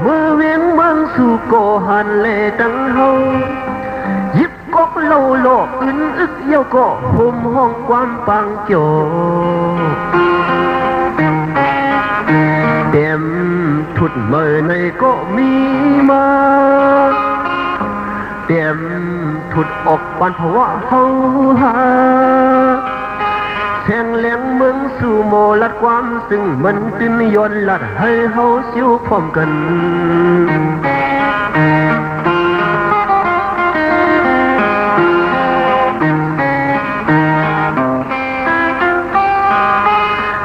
มือเวียงเมืองสู่โกหันเลตังเฮายิบกกเล่าโลกอึนอึกเยี่ยวก็ห่มห้องความปังโจเต็มทุดเมื่อในก็มีมาเต็มทุดออกปันเพราะว่าเฮาหาแทงแหลงเมืองสู่โมลัดความซึ่งมันตื้นย้อนลัดให้เฮาเสียวพร้อมกัน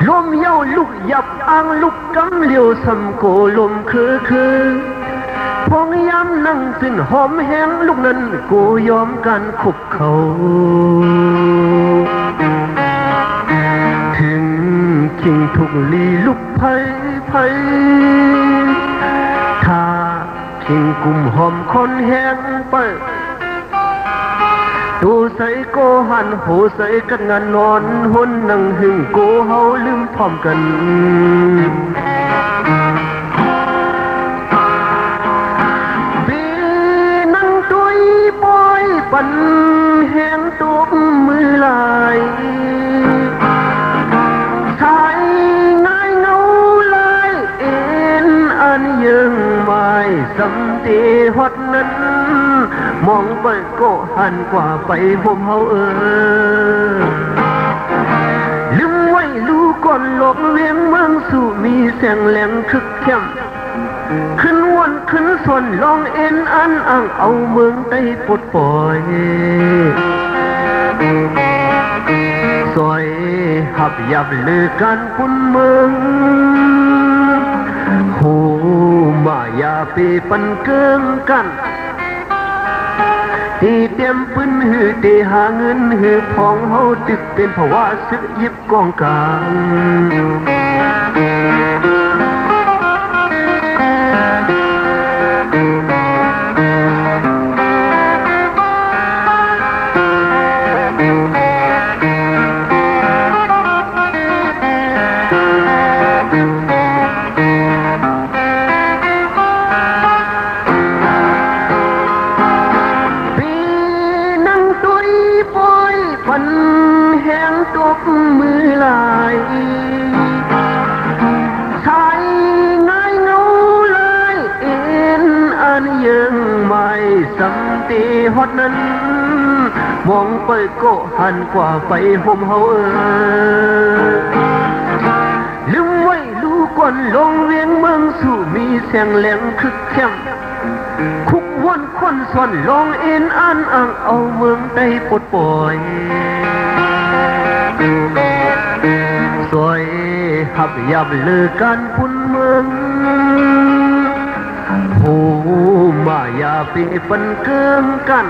ลมเย้าลุกยับอ้างลุกกำเลี้ยวสำโกลมคือพองยามนั่งสิ้นหอมแห้งลูกนั้นกูยอมกันคุกเขาถึงคิงทุกลีลุกไผ่ถ้าคิงกุมหอมคนแห้งไปตูใส่โกหันโหใส่กันงานนอนหุ่นนั่งหึงโกเฮาลืมพร้อมกันปีนั่งตุยปอยปันแห้งตุกมือลายชายง่ายเงาลายเอ็นอันยังไม่สำเตฮอดนั้นมองไปก็หันกว่าไปผมเฮาลืมไว้รู้ก่อนโลกเวียงเมืองสู่มีแสงแหลงคึกเข้มขึ้นวันขึ้นส่วนลองเอ็นอันอ่างเอาเมืองใต้ปลดปล่อยซอยหับยับลือกันปุ่นเมืองหูมายาปีปันเกิงกันตีเต็มปืนหือตีหาเงินหือพองเฮาตึกเป็นภาวะสึกยิบกองกลางแห้งตกมือลายชายง่ายเงาลายเอ็นอันยังไม่สำตีฮอดนั้นมองไปก็หันกว่าไปห่มเฮาลืมไว้รู้ก่อนลงเวียงเมืองสู่มีแสงแหลงคึกเข้มคุกวนคนส่วนลองเอ็นอันอ่างเอาเมืองใต้ปลดปล่อยสวยหับยับลือกันพุ่นเมืองหูมายาปีปันเกิงกัน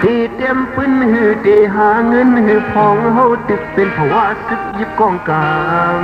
ตีเต็มปืนหือตีหาเงินหือพองเฮาตึกเป็นภาวะสึกยิบกองกลาง